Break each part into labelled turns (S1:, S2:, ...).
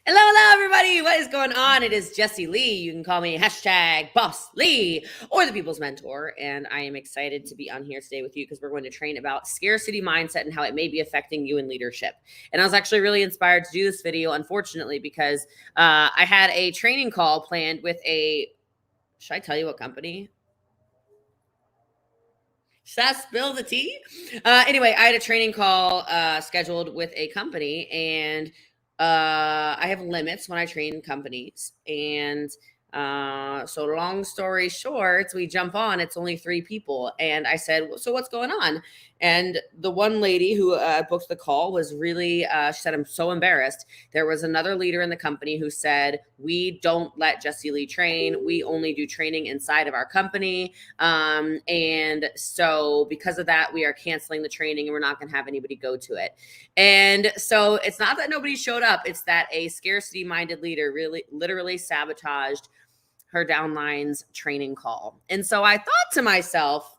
S1: Hello, everybody. What is going on? It is Jessie Lee. You can call me hashtag Boss Lee or the People's Mentor. And I am excited to be on here today with you because we're going to train about scarcity mindset and how it may be affecting you in leadership. And I was actually really inspired to do this video, unfortunately, because I had a training call planned with should I tell you what company? Should I spill the tea? Anyway, I had a training call scheduled with a company, and I have limits when I train companies. And so, long story short, we jump on. It's only 3 people, and I said, "So what's going on?" And the one lady who booked the call was really, she said, "I'm so embarrassed." There was another leader in the company who said, "We don't let Jessie Lee train. We only do training inside of our company. And so because of that, we are canceling the training and we're not going to have anybody go to it." And so it's not that nobody showed up. It's that a scarcity minded leader really literally sabotaged her downline's training call. And so I thought to myself,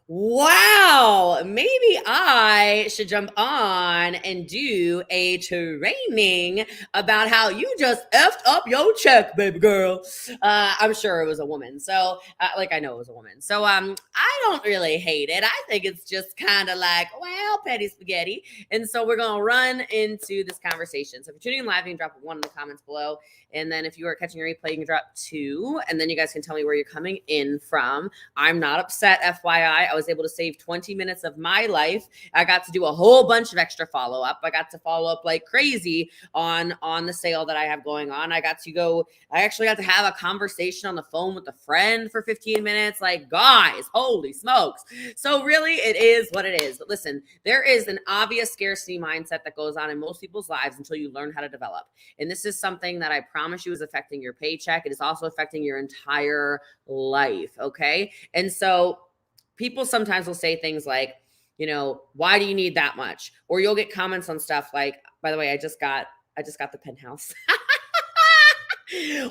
S1: wow, maybe I should jump on and do a training about how you just effed up your check, baby girl. I'm sure it was a woman. So, I know it was a woman. So, I don't really hate it. I think it's just kind of like, well, petty spaghetti. And so we're going to run into this conversation. So if you're tuning in live, you can drop 1 in the comments below. And then if you are catching a replay, you can drop 2. And then you guys can tell me where you're coming in from. I'm not upset, FYI. I was able to save 20 minutes of my life. I got to do a whole bunch of extra follow-up. I got to follow up like crazy on the sale that I have going on. I actually got to have a conversation on the phone with a friend for 15 minutes. Like, guys, holy smokes. So really, it is what it is. But listen, there is an obvious scarcity mindset that goes on in most people's lives until you learn how to develop. And this is something that I promise you is affecting your paycheck. It is also affecting your entire life, okay? And so people sometimes will say things like, why do you need that much? Or you'll get comments on stuff like, by the way, I just got the penthouse.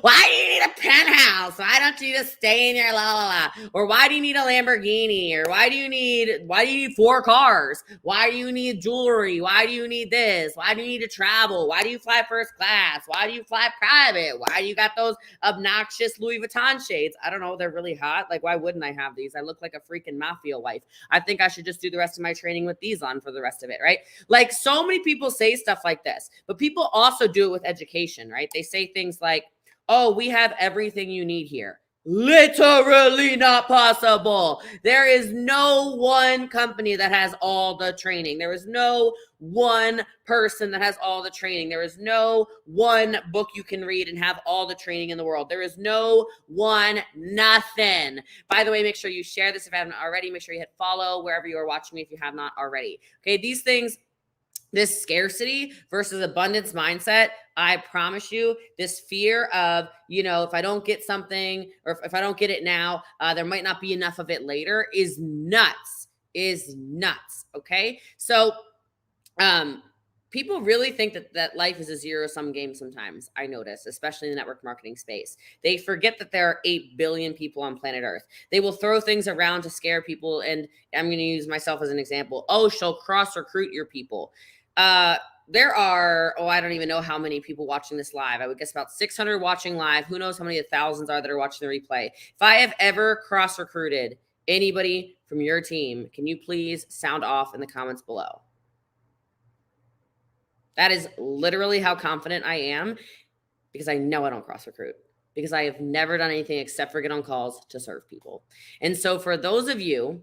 S1: Why do you need a penthouse? Why don't you just stay in your la la la? Or why do you need a Lamborghini? Or why do you need 4 cars? Why do you need jewelry? Why do you need this? Why do you need to travel? Why do you fly first class? Why do you fly private? Why do you got those obnoxious Louis Vuitton shades? I don't know. They're really hot. Like, why wouldn't I have these? I look like a freaking mafia wife. I think I should just do the rest of my training with these on for the rest of it, right? Like, so many people say stuff like this, but people also do it with education, right? They say things like, "Oh, we have everything you need here." Literally not possible. There is no one company that has all the training. There is no one person that has all the training. There is no one book you can read and have all the training in the world. There is no one nothing. By the way, make sure you share this if you haven't already. Make sure you hit follow wherever you are watching me if you have not already. Okay, these things, this scarcity versus abundance mindset, I promise you, this fear of, if I don't get something or if I don't get it now, there might not be enough of it later is nuts, okay? So people really think that life is a zero-sum game sometimes, I notice, especially in the network marketing space. They forget that there are 8 billion people on planet Earth. They will throw things around to scare people, and I'm going to use myself as an example. Oh, she'll cross-recruit your people. There are, I don't even know how many people watching this live. I would guess about 600 watching live. Who knows how many thousands are that are watching the replay. If I have ever cross-recruited anybody from your team, can you please sound off in the comments below? That is literally how confident I am, because I know I don't cross-recruit, because I have never done anything except for get on calls to serve people. And so for those of you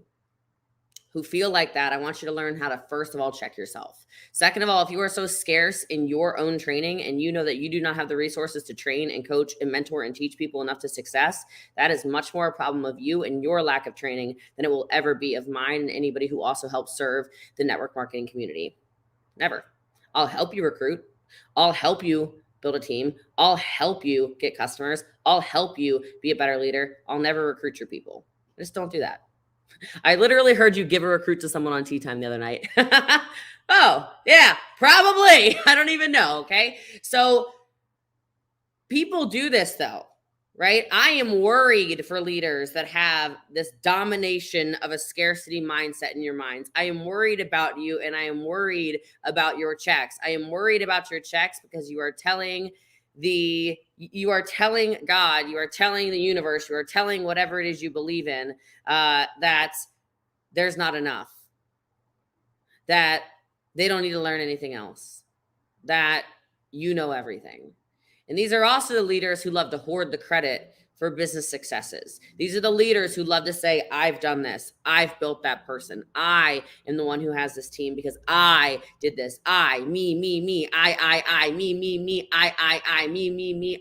S1: who feel like that, I want you to learn how to, first of all, check yourself. Second of all, if you are so scarce in your own training and you know that you do not have the resources to train and coach and mentor and teach people enough to success, that is much more a problem of you and your lack of training than it will ever be of mine and anybody who also helps serve the network marketing community. Never. I'll help you recruit. I'll help you build a team. I'll help you get customers. I'll help you be a better leader. I'll never recruit your people. Just don't do that. I literally heard you give a recruit to someone on Tea Time the other night. Oh, yeah, probably. I don't even know, okay? So people do this though, right? I am worried for leaders that have this domination of a scarcity mindset in your minds. I am worried about you, and I am worried about your checks. I am worried about your checks because you are telling God, you are telling the universe, you are telling whatever it is you believe in, that there's not enough, that they don't need to learn anything else, that you know everything. And these are also the leaders who love to hoard the credit for business successes. These are the leaders who love to say, I've done this. I've built that person. I am the one who has this team because I did this. I, me, I, me, me,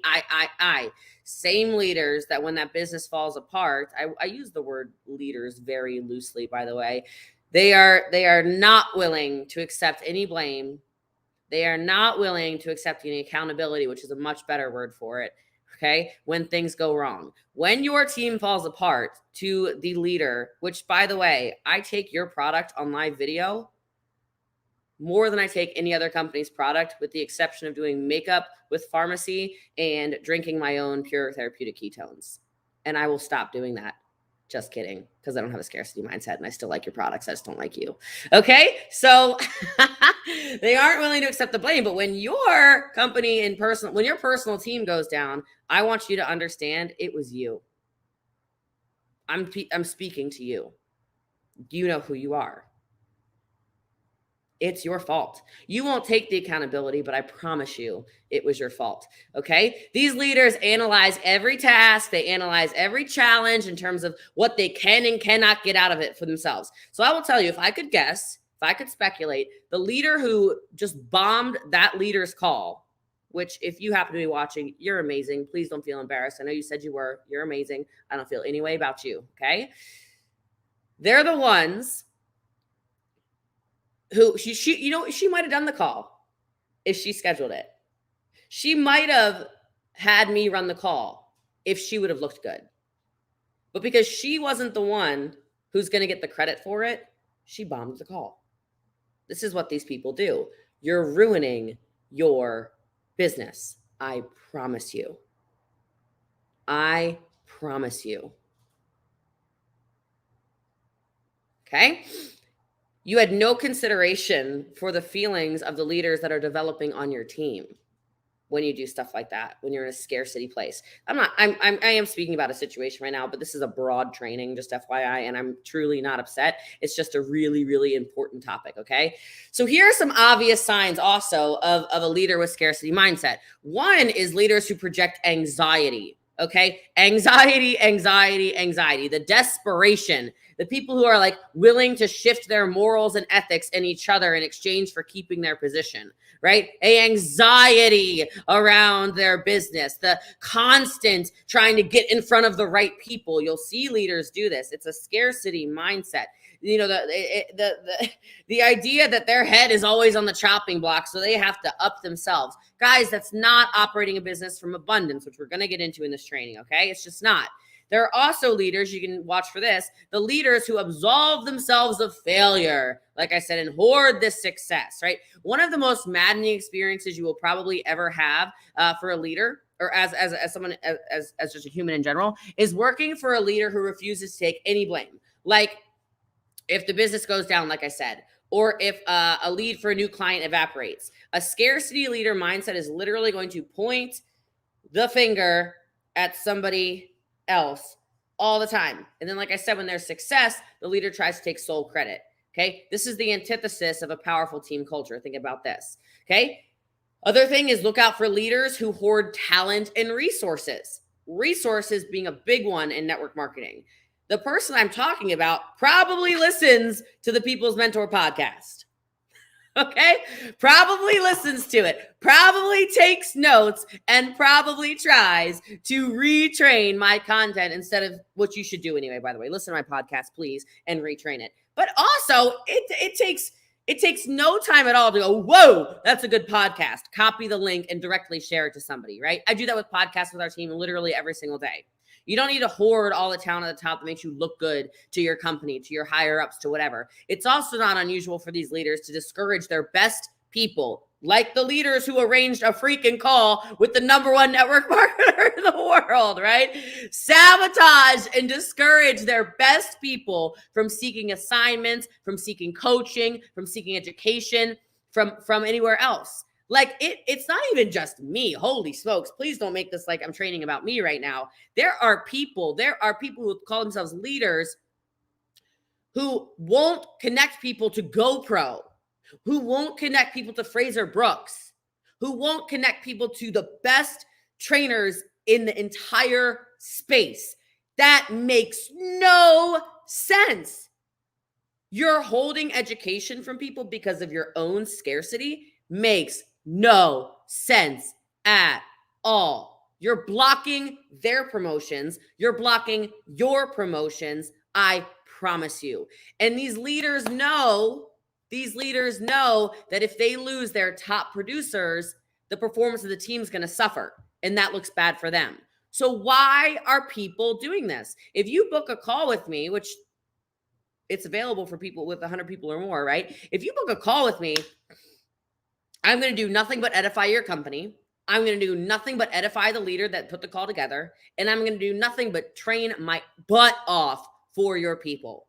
S1: I. Same leaders that when that business falls apart, I use the word leaders very loosely, by the way. They are not willing to accept any blame. They are not willing to accept any accountability, which is a much better word for it, okay, when things go wrong. When your team falls apart, to the leader, which, by the way, I take your product on live video more than I take any other company's product, with the exception of doing makeup with pharmacy and drinking my own pure therapeutic ketones. And I will stop doing that. Just kidding, because I don't have a scarcity mindset and I still like your products. I just don't like you. Okay, so they aren't willing to accept the blame. But when your company when your personal team goes down, I want you to understand it was you. I'm speaking to you. You know who you are. It's your fault. You won't take the accountability, but I promise you it was your fault. Okay. These leaders analyze every task. They analyze every challenge in terms of what they can and cannot get out of it for themselves. So I will tell you, if I could guess, if I could speculate, the leader who just bombed that leader's call, which if you happen to be watching, you're amazing. Please don't feel embarrassed. I know you said you were. You're amazing. I don't feel any way about you. Okay. They're the ones who she might have done the call if she scheduled it. She might have had me run the call if she would have looked good. But because she wasn't the one who's going to get the credit for it, she bombed the call. This is what these people do. You're ruining your business. I promise you. I promise you. Okay? You had no consideration for the feelings of the leaders that are developing on your team when you do stuff like that, when you're in a scarcity place. I am speaking about a situation right now, but this is a broad training, just FYI, and I'm truly not upset. It's just a really, really important topic, okay? So here are some obvious signs also of a leader with scarcity mindset. One is leaders who project anxiety, okay? Anxiety, the desperation. The people who are like willing to shift their morals and ethics and each other in exchange for keeping their position, right? Anxiety around their business, the constant trying to get in front of the right people. You'll see leaders do this. It's a scarcity mindset. You know, the idea that their head is always on the chopping block, so they have to up themselves. Guys, that's not operating a business from abundance, which we're going to get into in this training, okay? It's just not. There are also leaders, you can watch for this, the leaders who absolve themselves of failure, like I said, and hoard this success, right? One of the most maddening experiences you will probably ever have for a leader, or as someone, as just a human in general, is working for a leader who refuses to take any blame. Like if the business goes down, like I said, or if a lead for a new client evaporates. A scarcity leader mindset is literally going to point the finger at somebody else all the time. And then, like I said, when there's success, the leader tries to take sole credit. Okay. This is the antithesis of a powerful team culture. Think about this. Okay. Other thing is look out for leaders who hoard talent and resources. Resources being a big one in network marketing. The person I'm talking about probably listens to the People's Mentor podcast. Okay, probably listens to it, probably takes notes, and probably tries to retrain my content instead of what you should do anyway, by the way. Listen to my podcast, please, and retrain it. But also, it takes no time at all to go, whoa, that's a good podcast. Copy the link and directly share it to somebody, right? I do that with podcasts with our team literally every single day. You don't need to hoard all the talent at the top that makes you look good to your company, to your higher ups, to whatever. It's also not unusual for these leaders to discourage their best people like the leaders who arranged a freaking call with the number one network marketer in the world, right? Sabotage and discourage their best people from seeking assignments, from seeking coaching, from seeking education, from anywhere else. Like it's not even just me. Holy smokes. Please don't make this like I'm training about me right now. There are people who call themselves leaders who won't connect people to GoPro, who won't connect people to Fraser Brooks, who won't connect people to the best trainers in the entire space. That makes no sense. You're holding education from people because of your own scarcity. Makes no sense at all. You're blocking their promotions. You're blocking your promotions. I promise you. And these leaders know that if they lose their top producers, the performance of the team is going to suffer, and that looks bad for them. So why are people doing this? If you book a call with me, which it's available for people with 100 people or more, right? If you book a call with me, I'm going to do nothing but edify your company. I'm going to do nothing but edify the leader that put the call together. And I'm going to do nothing but train my butt off for your people.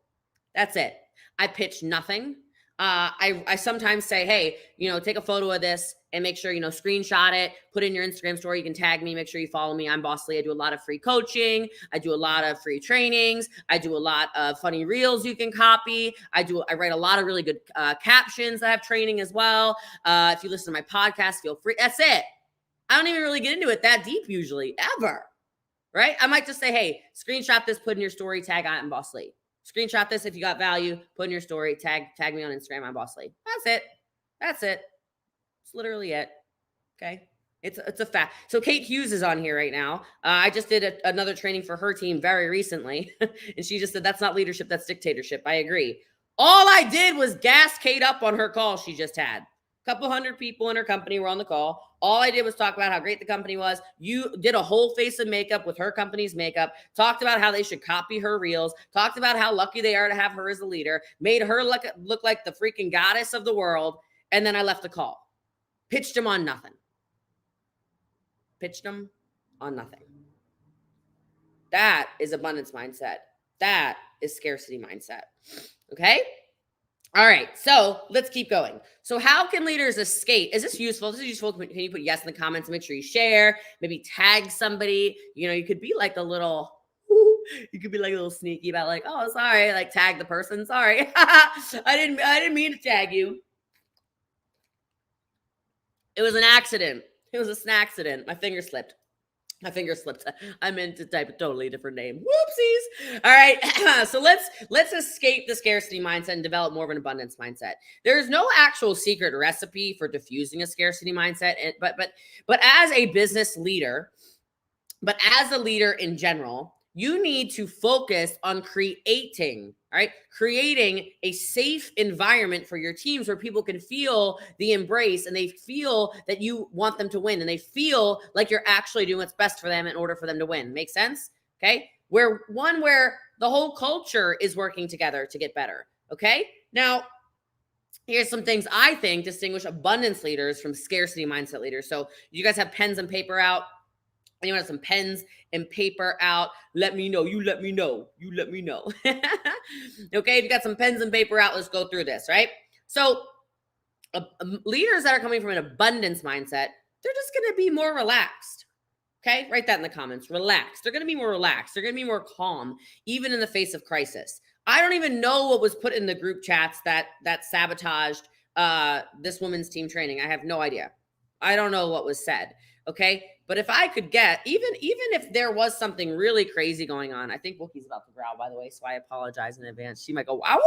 S1: That's it. I pitch nothing. I sometimes say, hey, take a photo of this and make sure, screenshot it, put in your Instagram story. You can tag me, make sure you follow me. I'm Boss Lee. I do a lot of free coaching. I do a lot of free trainings. I do a lot of funny reels you can copy. I write a lot of really good captions that have training as well. If you listen to my podcast, feel free. That's it. I don't even really get into it that deep usually, ever. Right? I might just say, hey, screenshot this, put in your story, tag I'm Boss Lee. Screenshot this if you got value, put in your story, tag me on Instagram, I'm Boss Lee. That's it. It's literally it. Okay. It's a fact. So Kate Hughes is on here right now. I just did another training for her team very recently. And she just said, that's not leadership, that's dictatorship. I agree. All I did was gas Kate up on her call she just had. A couple hundred people in her company were on the call. All I did was talk about how great the company was. You did a whole face of makeup with her company's makeup, talked about how they should copy her reels, talked about how lucky they are to have her as a leader, made her look like the freaking goddess of the world. And then I left the call. Pitched them on nothing. That is abundance mindset. That is scarcity mindset. Okay? All right, so let's keep going. So how can leaders escape? Is this useful? This is useful. Can you put yes in the comments and make sure you share? Maybe tag somebody. You could be like a little sneaky about like, oh, sorry, like tag the person. Sorry. I didn't mean to tag you. It was an accident. It was an accident. My finger slipped. I meant to type a totally different name. Whoopsies. All right. So let's escape the scarcity mindset and develop more of an abundance mindset. There's no actual secret recipe for diffusing a scarcity mindset, but as a business leader, but as a leader in general, you need to focus on creating a safe environment for your teams where people can feel the embrace and they feel that you want them to win and they feel like you're actually doing what's best for them in order for them to win. Make sense? Okay. Where the whole culture is working together to get better. Okay. Now, here's some things I think distinguish abundance leaders from scarcity mindset leaders. So you guys have pens and paper out. Anyone have some pens and paper out? Let me know. You let me know. Okay, if you got some pens and paper out, let's go through this, right? So leaders that are coming from an abundance mindset, they're just going to be more relaxed. Okay, write that in the comments. Relaxed. They're going to be more relaxed. They're going to be more calm, even in the face of crisis. I don't even know what was put in the group chats that sabotaged this woman's team training. I have no idea. I don't know what was said. Okay. But if I could get, even if there was something really crazy going on, I think Wookie's about to growl, by the way, so I apologize in advance. She might go, wow.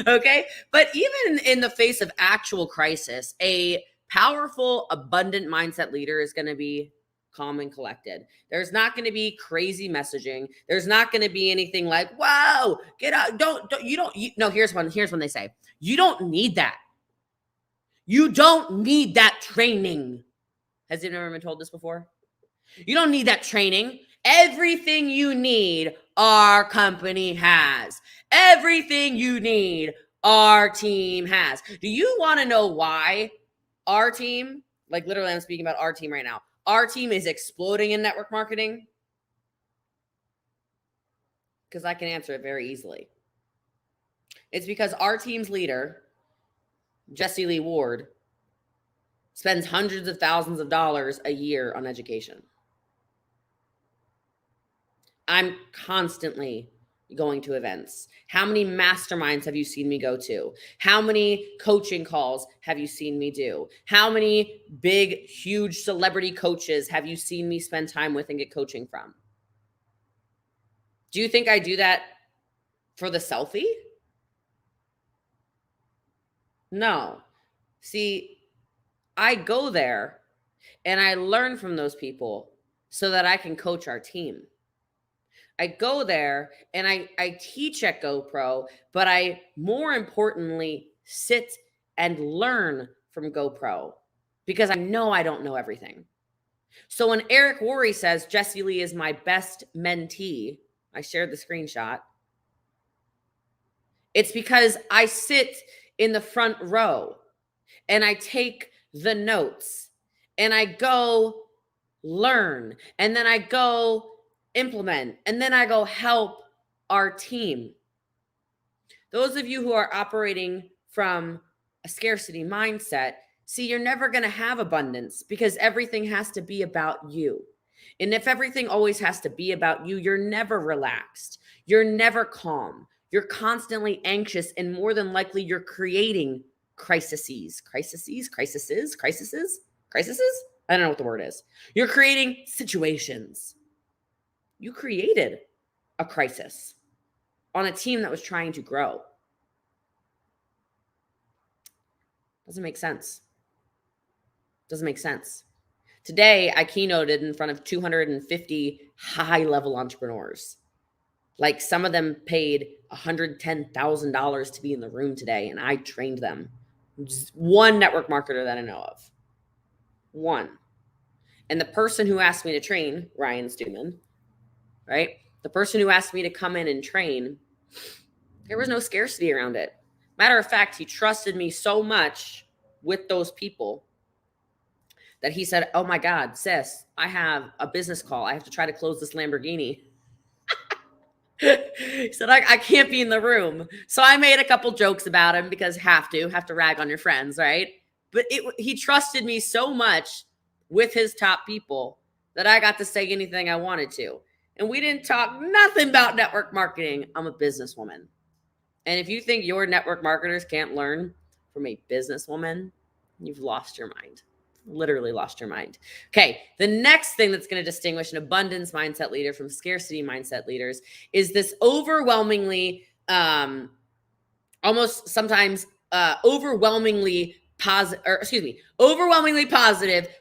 S1: Okay. But even in the face of actual crisis, a powerful, abundant mindset leader is going to be calm and collected. There's not going to be crazy messaging. There's not going to be anything like, wow, get out. No, here's one they say, you don't need that. You don't need that training. Has anyone ever been told this before? You don't need that training. Everything you need, our company has. Everything you need, our team has. Do you want to know why Our team, like literally I'm speaking about our team right now. Our team is exploding in network marketing because I can answer it very easily. It's because our team's leader, Jesse Lee Ward, spends hundreds of thousands of dollars a year on education. I'm constantly going to events. How many masterminds have you seen me go to? How many coaching calls have you seen me do? How many big, huge celebrity coaches have you seen me spend time with and get coaching from? Do you think I do that for the selfie? No. See, I go there and I learn from those people so that I can coach our team. I go there and I teach at GoPro, but I more importantly sit and learn from GoPro because I know I don't know everything. So when Eric Worre says Jesse Lee is my best mentee, I shared the screenshot. It's because I sit in the front row and I take the notes and I go learn and then I go implement and then I go help our team. Those of you who are operating from a scarcity mindset, see, you're never going to have abundance because everything has to be about you. And if everything always has to be about you, you're never relaxed. You're never calm. You're constantly anxious, and more than likely, you're creating crises. I don't know what the word is. You're creating situations. You created a crisis on a team that was trying to grow. Doesn't make sense. Doesn't make sense. Today, I keynoted in front of 250 high-level entrepreneurs. Like some of them paid $110,000 to be in the room today, and I trained them. Just one network marketer that I know of. One. And the person who asked me to train, Ryan Stewman, right? The person who asked me to come in and train, there was no scarcity around it. Matter of fact, he trusted me so much with those people that he said, oh my God, sis, I have a business call. I have to try to close this Lamborghini. He said, I can't be in the room. So I made a couple jokes about him because have to rag on your friends, right? But he trusted me so much with his top people that I got to say anything I wanted to. And we didn't talk nothing about network marketing. I'm a businesswoman. And if you think your network marketers can't learn from a businesswoman, you've lost your mind. Literally lost your mind. Okay, the next thing that's going to distinguish an abundance mindset leader from scarcity mindset leaders is this overwhelmingly, almost sometimes overwhelmingly positive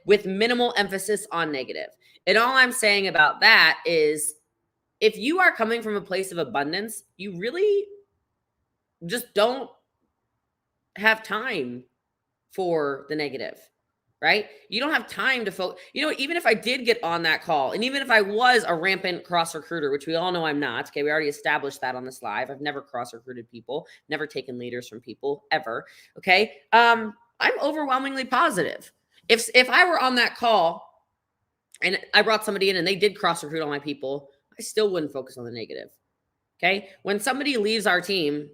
S1: with minimal emphasis on negative. And all I'm saying about that is if you are coming from a place of abundance, you really just don't have time for the negative. Right? You don't have time to focus. Even if I did get on that call, and even if I was a rampant cross recruiter, which we all know I'm not. Okay, we already established that on this live. I've never cross recruited people, never taken leaders from people ever. Okay, I'm overwhelmingly positive. If I were on that call and I brought somebody in and they did cross recruit all my people, I still wouldn't focus on the negative. Okay, when somebody leaves our team,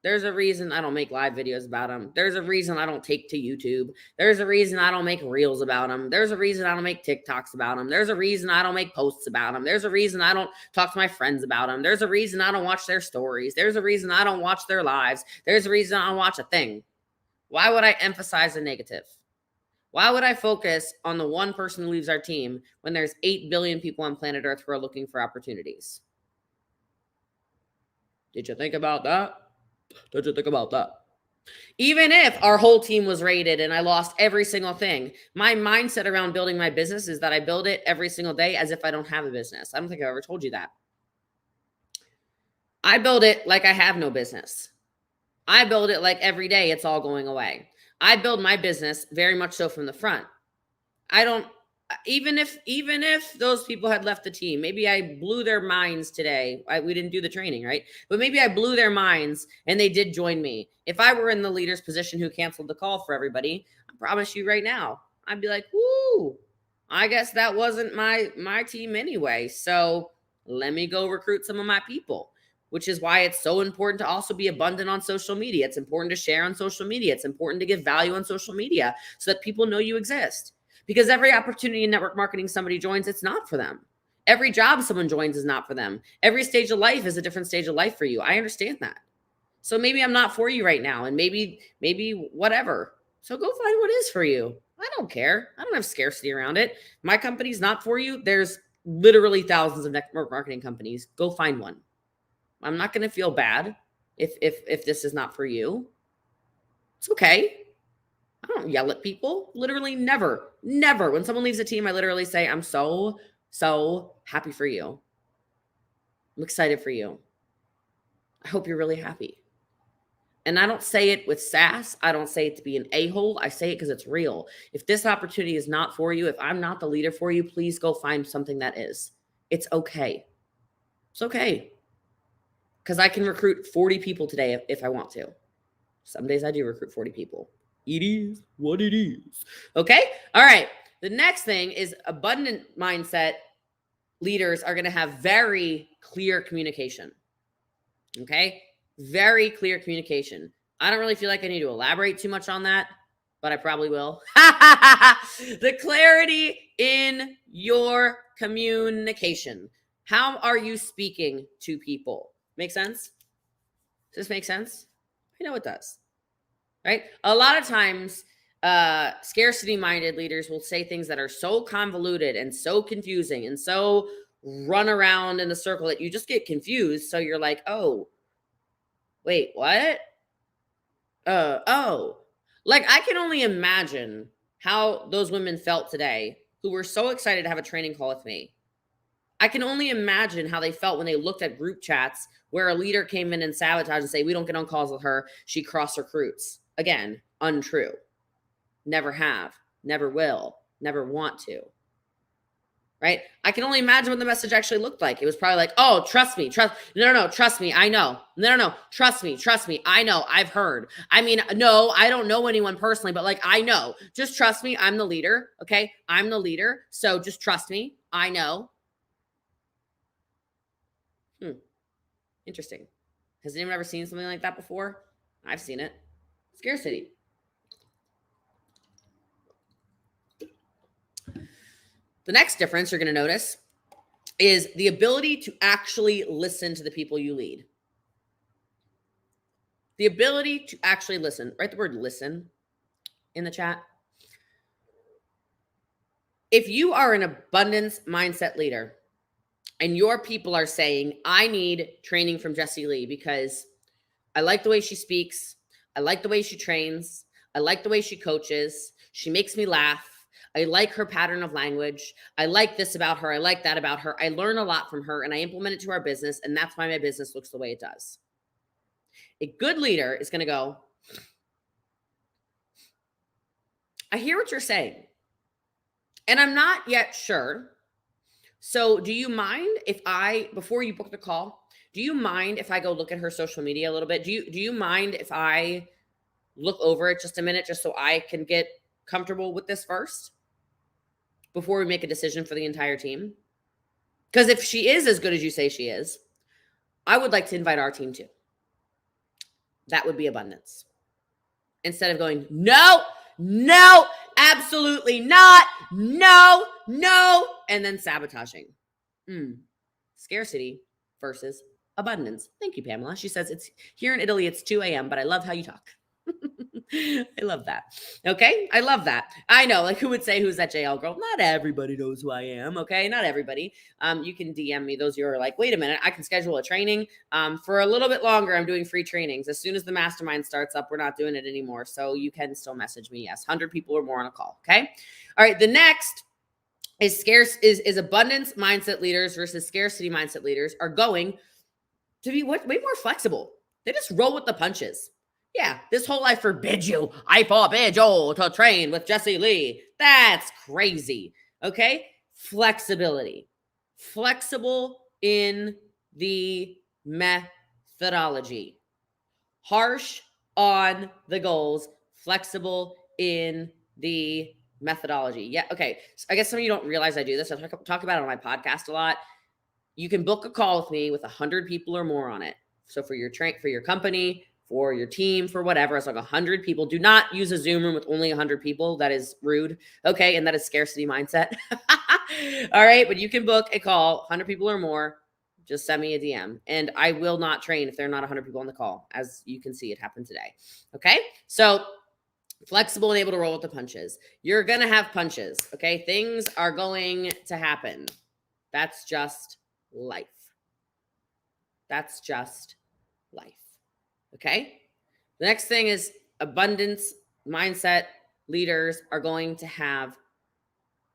S1: there's a reason I don't make live videos about them. There's a reason I don't take to YouTube. There's a reason I don't make reels about them. There's a reason I don't make TikToks about them. There's a reason I don't make posts about them. There's a reason I don't talk to my friends about them. There's a reason I don't watch their stories. There's a reason I don't watch their lives. There's a reason I don't watch a thing. Why would I emphasize the negative? Why would I focus on the one person who leaves our team when there's 8 billion people on planet Earth who are looking for opportunities? Did you think about that? Did you think about that? Even if our whole team was rated and I lost every single thing, my mindset around building my business is that I build it every single day as if I don't have a business. I don't think I ever told you that. I build it like I have no business. I build it like every day it's all going away. I build my business very much so from the front. I don't even if those people had left the team, maybe I blew their minds today. We didn't do the training, right? But maybe I blew their minds and they did join me. If I were in the leader's position who canceled the call for everybody, I promise you right now, I'd be like, whoo, I guess that wasn't my team anyway. So let me go recruit some of my people. Which is why it's so important to also be abundant on social media. It's important to share on social media. It's important to give value on social media so that people know you exist. Because every opportunity in network marketing somebody joins, it's not for them. Every job someone joins is not for them. Every stage of life is a different stage of life for you. I understand that. So maybe I'm not for you right now, and maybe whatever. So go find what is for you. I don't care. I don't have scarcity around it. My company's not for you. There's literally thousands of network marketing companies. Go find one. I'm not going to feel bad if this is not for you. It's okay. I don't yell at people. Literally never. When someone leaves a team, I literally say, I'm so happy for you. I'm excited for you. I hope you're really happy. And I don't say it with sass. I don't say it to be an a-hole. I say it because it's real. If this opportunity is not for you, if I'm not the leader for you, please go find something that is. It's okay. It's okay. Because I can recruit 40 people today if I want to. Some days I do recruit 40 people. It is what it is. Okay? All right. The next thing is abundant mindset leaders are going to have very clear communication. Okay? Very clear communication. I don't really feel like I need to elaborate too much on that, but I probably will. The clarity in your communication. How are you speaking to people? Make sense? Does this make sense? I know it does. Right? A lot of times, scarcity-minded leaders will say things that are so convoluted and so confusing and so run around in the circle that you just get confused. So you're like, oh, wait, what? Oh. Like, I can only imagine how those women felt today who were so excited to have a training call with me. I can only imagine how they felt when they looked at group chats where a leader came in and sabotaged and say, we don't get on calls with her. She cross recruits. Again, untrue. Never have, never will, never want to. Right? I can only imagine what the message actually looked like. It was probably like, oh, trust me, no, trust me, I know. No, trust me, I know, I've heard. I mean, no, I don't know anyone personally, but like, I know. Just trust me, I'm the leader, okay? I'm the leader, so just trust me, I know. Interesting. Has anyone ever seen something like that before? I've seen it. Scarcity. The next difference you're going to notice is the ability to actually listen to the people you lead. The ability to actually listen. Write the word listen in the chat. If you are an abundance mindset leader and your people are saying, I need training from Jessie Lee because I like the way she speaks. I like the way she trains. I like the way she coaches. She makes me laugh. I like her pattern of language. I like this about her. I like that about her. I learn a lot from her and I implement it to our business. And that's why my business looks the way it does. A good leader is going to go, I hear what you're saying. And I'm not yet sure. So do you mind if before you book the call, do you mind if I go look at her social media a little bit? Do you mind if I look over it just a minute, just so I can get comfortable with this first before we make a decision for the entire team? Because if she is as good as you say she is, I would like to invite our team too. That would be abundance. Instead of going, no, absolutely not, no, and then sabotaging. Scarcity versus abundance. Thank you, Pamela. She says it's here in Italy, it's 2 a.m., but I love how you talk. I love that. Okay. I love that. I know, like, who would say, who's that JL girl? Not everybody knows who I am. Okay. Not everybody. You can DM me those who are like, wait a minute, I can schedule a training for a little bit longer. I'm doing free trainings. As soon as the mastermind starts up, we're not doing it anymore. So you can still message me. Yes. 100 people or more on a call. Okay. All right. The next is abundance mindset leaders versus scarcity mindset leaders are going to be way more flexible. They just roll with the punches. Yeah, this whole I forbid you to train with Jessie Lee. That's crazy. Okay? Flexibility. Flexible in the methodology. Harsh on the goals, flexible in the methodology. Yeah, okay. So I guess some of you don't realize I do this. I talk about it on my podcast a lot. You can book a call with me with 100 people or more on it. So for your for your company, for your team, for whatever, it's like 100 people. Do not use a Zoom room with only 100 people. That is rude. Okay, and that is scarcity mindset. All right, but you can book a call, 100 people or more. Just send me a DM, and I will not train if there are not 100 people on the call. As you can see, it happened today. Okay, so flexible and able to roll with the punches. You're gonna have punches. Okay, things are going to happen. That's just life. That's just life. Okay. The next thing is abundance mindset. Leaders are going to have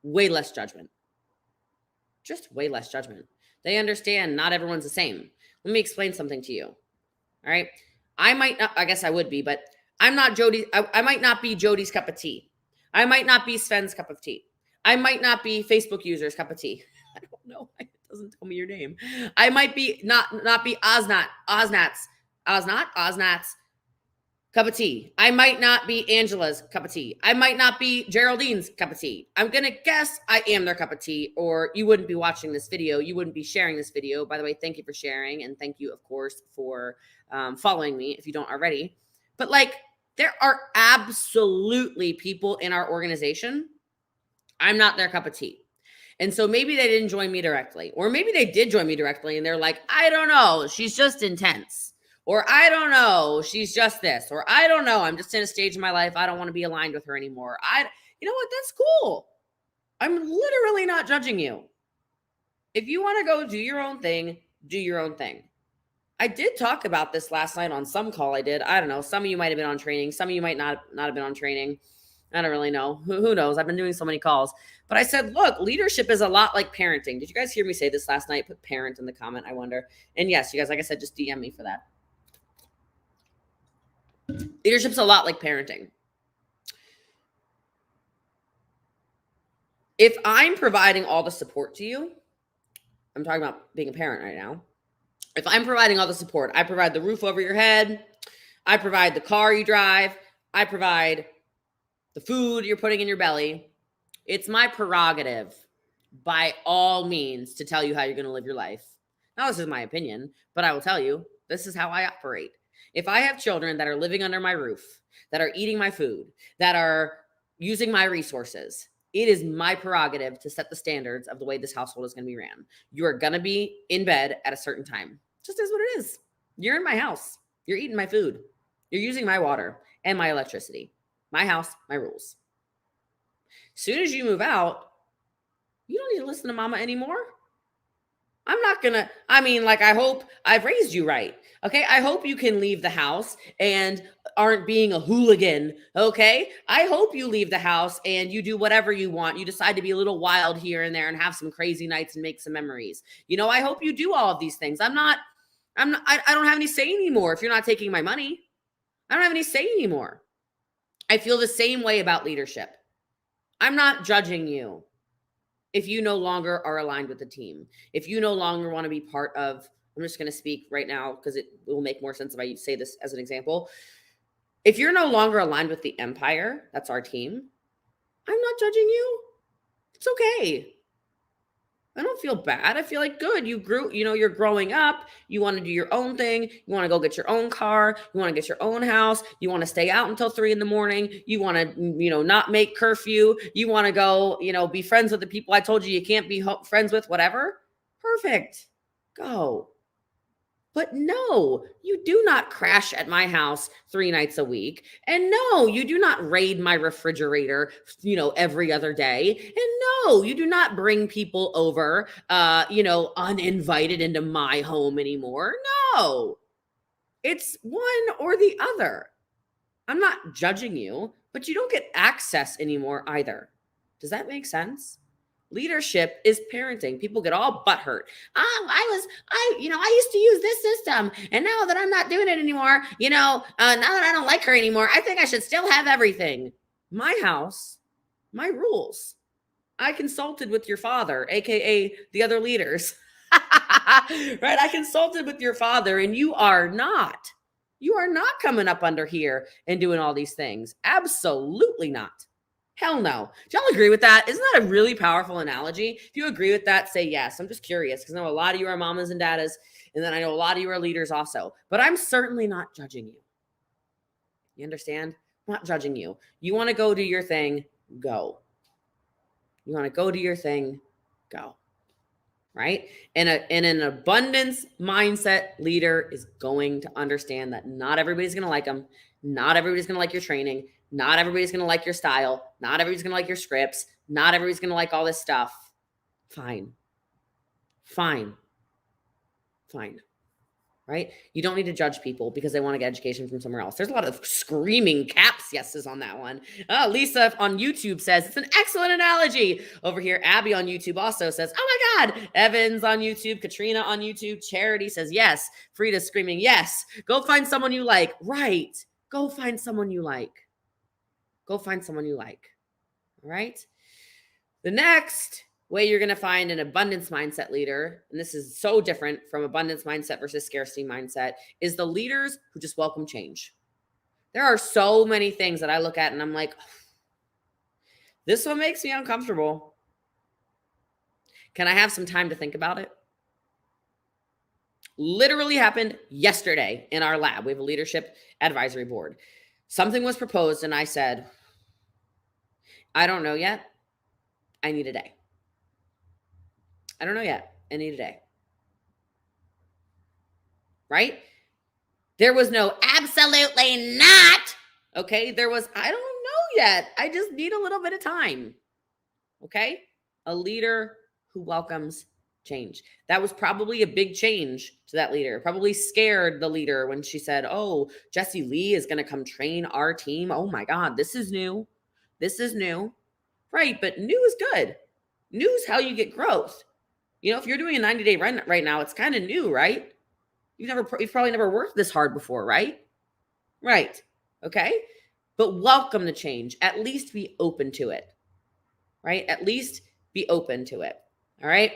S1: way less judgment. Just way less judgment. They understand not everyone's the same. Let me explain something to you. All right. I might not, I guess I would be, but I'm not Jody. I might not be Jody's cup of tea. I might not be Sven's cup of tea. I might not be Facebook user's cup of tea. I don't know. It doesn't tell me your name. I might be not be Osnat's cup of tea. I might not be Angela's cup of tea. I might not be Geraldine's cup of tea. I'm going to guess I am their cup of tea, or you wouldn't be watching this video. You wouldn't be sharing this video. By the way, thank you for sharing. And thank you, of course, for following me if you don't already. But like, there are absolutely people in our organization. I'm not their cup of tea. And so maybe they didn't join me directly, or maybe they did join me directly and they're like, I don't know, she's just intense. Or I don't know, she's just this. Or I don't know, I'm just in a stage in my life, I don't want to be aligned with her anymore. You know what, that's cool. I'm literally not judging you. If you want to go do your own thing, do your own thing. I did talk about this last night on some call I did. I don't know, some of you might have been on training. Some of you might not have been on training. I don't really know. Who knows? I've been doing so many calls. But I said, look, leadership is a lot like parenting. Did you guys hear me say this last night? Put parent in the comment, I wonder. And yes, you guys, like I said, just DM me for that. Leadership's a lot like parenting. If I'm providing all the support to you, I'm talking about being a parent right now. If I'm providing all the support, I provide the roof over your head. I provide the car you drive. I provide the food you're putting in your belly. It's my prerogative, by all means, to tell you how you're going to live your life. Now, this is my opinion, but I will tell you, this is how I operate. If I have children that are living under my roof, that are eating my food, that are using my resources, it is my prerogative to set the standards of the way this household is going to be ran. You are going to be in bed at a certain time. Just is what it is. You're in my house. You're eating my food. You're using my water and my electricity. My house, my rules. As soon as you move out, you don't need to listen to mama anymore. I'm not going to, I hope I've raised you right. Okay. I hope you can leave the house and aren't being a hooligan. Okay. I hope you leave the house and you do whatever you want. You decide to be a little wild here and there and have some crazy nights and make some memories. I hope you do all of these things. I don't have any say anymore. If you're not taking my money, I don't have any say anymore. I feel the same way about leadership. I'm not judging you if you no longer are aligned with the team. If you no longer want to be part of, I'm just going to speak right now because it will make more sense if I say this as an example. If you're no longer aligned with the empire, that's our team, I'm not judging you. It's okay. I don't feel bad. I feel like good. You grew, you're growing up. You want to do your own thing. You want to go get your own car. You want to get your own house. You want to stay out until 3 a.m. You want to, not make curfew. You want to go, be friends with the people I told you can't be friends with, whatever. Perfect. Go. But no, you do not crash at my house 3 nights a week. And no, you do not raid my refrigerator, every other day. And no, you do not bring people over, uninvited into my home anymore. No, it's one or the other. I'm not judging you, but you don't get access anymore either. Does that make sense? Leadership is parenting. People get all butthurt. I used to use this system, and now that I'm not doing it anymore, now that I don't like her anymore, I think I should still have everything. My house, my rules. I consulted with your father, AKA the other leaders. Right? I consulted with your father, and you are not coming up under here and doing all these things. Absolutely not. Hell no. Do y'all agree with that? Isn't that a really powerful analogy? If you agree with that, say yes. I'm just curious because I know a lot of you are mamas and daddas, and then I know a lot of you are leaders also. But I'm certainly not judging you. You understand? I'm not judging you. You want to go do your thing, go. You want to go do your thing, go. Right? And an abundance mindset leader is going to understand that not everybody's going to like them. Not everybody's going to like your training. Not everybody's going to like your style. Not everybody's going to like your scripts. Not everybody's going to like all this stuff. Fine. Fine. Fine. Right? You don't need to judge people because they want to get education from somewhere else. There's a lot of screaming caps yeses on that one. Lisa on YouTube says, it's an excellent analogy. Over here, Abby on YouTube also says, oh my God. Evans on YouTube, Katrina on YouTube, Charity says, yes. Frida's screaming, yes. Go find someone you like. Right. Go find someone you like. Go find someone you like. All right. The next way you're going to find an abundance mindset leader, and this is so different from abundance mindset versus scarcity mindset, is the leaders who just welcome change. There are so many things that I look at and I'm like, this one makes me uncomfortable. Can I have some time to think about it? Literally happened yesterday in our lab. We have a leadership advisory board. Something was proposed and I said, I don't know yet. I need a day. I don't know yet. I need a day. Right? There was no absolutely not. Okay. There was, I don't know yet. I just need a little bit of time. Okay. A leader who welcomes change. That was probably a big change to that leader. Probably scared the leader when she said, oh, Jessie Lee is going to come train our team. Oh my God, this is new. This is new. Right. But new is good. New is how you get growth. You know, if you're doing a 90-day run right now, it's kind of new, right? You've probably never worked this hard before, right? Right. Okay. But welcome the change. At least be open to it. Right? At least be open to it. All right.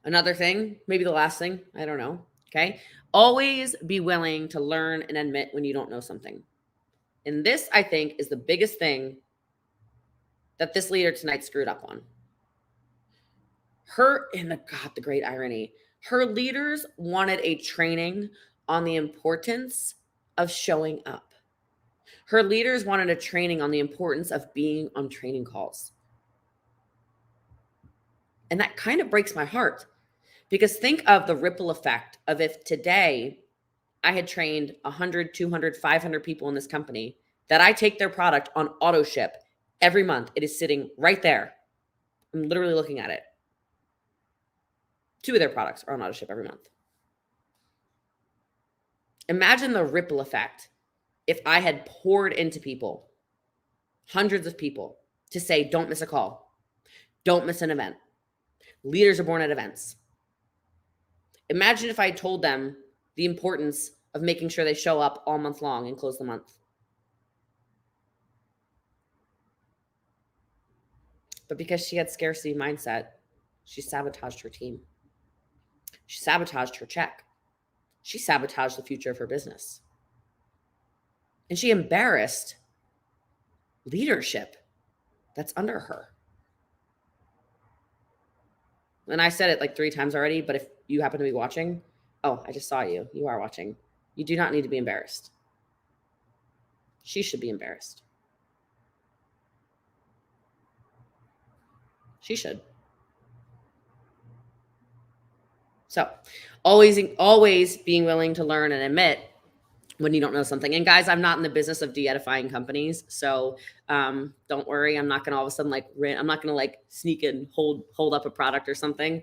S1: Another thing, maybe the last thing, I don't know. Okay. Always be willing to learn and admit when you don't know something. And this, I think, is the biggest thing that this leader tonight screwed up on. The great irony, her leaders wanted a training on the importance of showing up. Her leaders wanted a training on the importance of being on training calls. And that kind of breaks my heart because think of the ripple effect of if today I had trained 100, 200, 500 people in this company that I take their product on auto ship every month. It is sitting right there. I'm literally looking at it. 2 of their products are on auto ship every month. Imagine the ripple effect if I had poured into people, hundreds of people, to say, don't miss a call. Don't miss an event. Leaders are born at events. Imagine if I told them the importance of making sure they show up all month long and close the month. But because she had scarcity mindset, she sabotaged her team. She sabotaged her check. She sabotaged the future of her business. And she embarrassed leadership that's under her. And I said it like 3 times already, but if you happen to be watching, I just saw you. You are watching. You do not need to be embarrassed. She should be embarrassed. She should. So always being willing to learn and admit when you don't know something. And guys, I'm not in the business of de-edifying companies. So don't worry. I'm not going to all of a sudden I'm not going to sneak and hold up a product or something.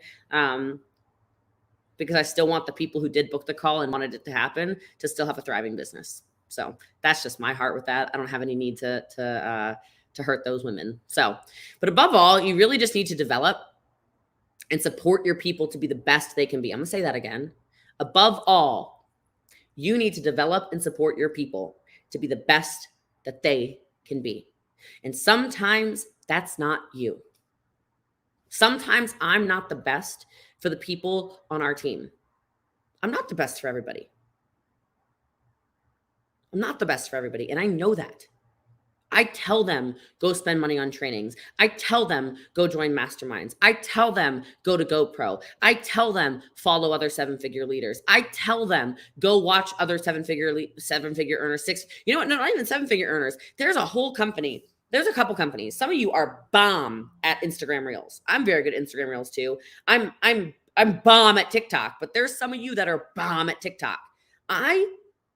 S1: Because I still want the people who did book the call and wanted it to happen to still have a thriving business. So that's just my heart with that. I don't have any need to hurt those women. So, but above all, you really just need to develop and support your people to be the best they can be. I'm going to say that again. Above all, you need to develop and support your people to be the best that they can be. And sometimes That's not you. Sometimes I'm not the best for the people on our team. I'm not the best for everybody. I'm not the best for everybody. And I know that. I tell them, go spend money on trainings. I tell them, go join masterminds. I tell them, go to GoPro. I tell them, follow other seven-figure leaders. I tell them, go watch other seven-figure earners, you know what? No, not even seven-figure earners. There's a whole company. There's a couple companies. Some of you are bomb at Instagram Reels. I'm very good at Instagram Reels too. I'm bomb at TikTok, but there's some of you that are bomb at TikTok. I'm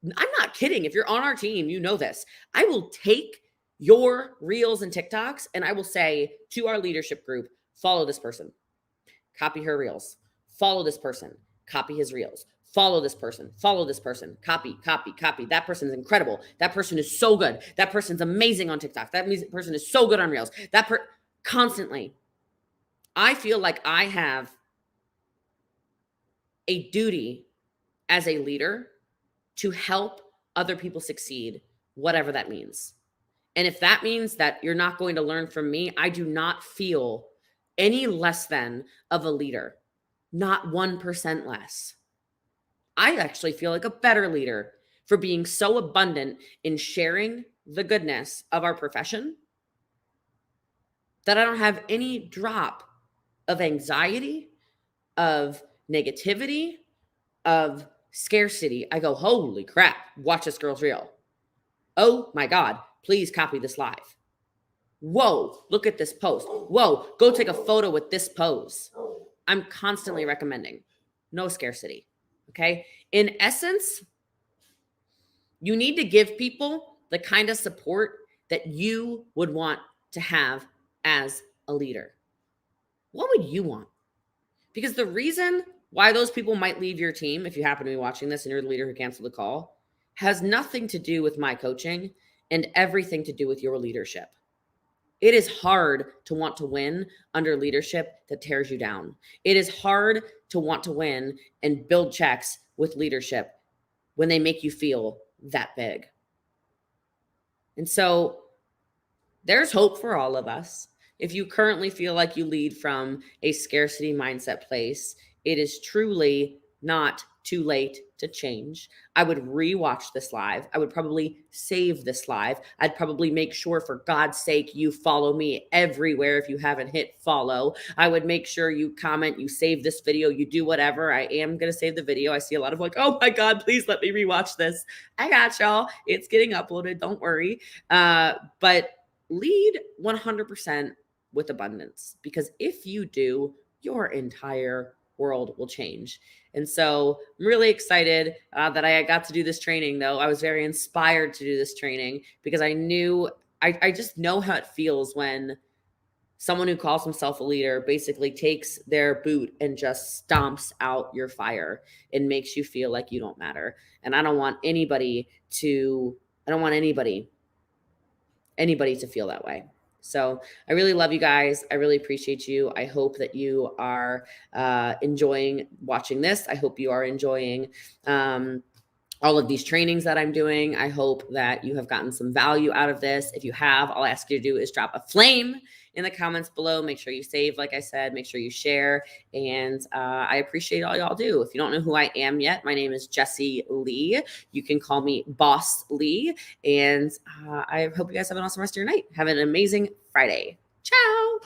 S1: not kidding. If you're on our team, you know this. I will take your reels and TikToks, and I will say to our leadership group, follow this person, copy her reels, follow this person, copy his reels, follow this person, copy. That person is incredible. That person is so good. That person's amazing on TikTok. That person is so good on reels. Constantly. I feel like I have a duty as a leader to help other people succeed, whatever that means. And if that means that you're not going to learn from me, I do not feel any less than of a leader, not 1% less. I actually feel like a better leader for being so abundant in sharing the goodness of our profession that I don't have any drop of anxiety, of negativity, of scarcity. I go, holy crap, watch this girl's reel. Oh my God, please copy this live. Whoa, look at this post. Whoa, go take a photo with this pose. I'm constantly recommending no scarcity. Okay. In essence, you need to give people the kind of support that you would want to have as a leader. What would you want? Because the reason why those people might leave your team, if you happen to be watching this and you're the leader who canceled the call, has nothing to do with my coaching and everything to do with your leadership. It is hard to want to win under leadership that tears you down. It is hard to want to win and build checks with leadership when they make you feel that big. And so there's hope for all of us. If you currently feel like you lead from a scarcity mindset place, it is truly not too late to change. I would rewatch this live. I would probably save this live. I'd probably make sure, for God's sake, you follow me everywhere if you haven't hit follow. I would make sure you comment, you save this video, you do whatever. I am going to save the video. I see a lot of like, oh my God, please let me rewatch this. I got y'all. It's getting uploaded. Don't worry. But lead 100% with abundance, because if you do, your entire world will change. And so I'm really excited that I got to do this training, though. I was very inspired to do this training because I knew, I just know how it feels when someone who calls himself a leader basically takes their boot and just stomps out your fire and makes you feel like you don't matter. And I don't want anybody to feel that way. So I really love you guys. I really appreciate you. I hope that you are enjoying watching this. I hope you are enjoying all of these trainings that I'm doing. I hope that you have gotten some value out of this. If you have, all I ask you to do is drop a flame in the comments below. Make sure you save, like I said, make sure you share. And I appreciate all y'all do. If you don't know who I am yet, my name is Jessie Lee. You can call me Boss Lee. And I hope you guys have an awesome rest of your night. Have an amazing Friday. Ciao.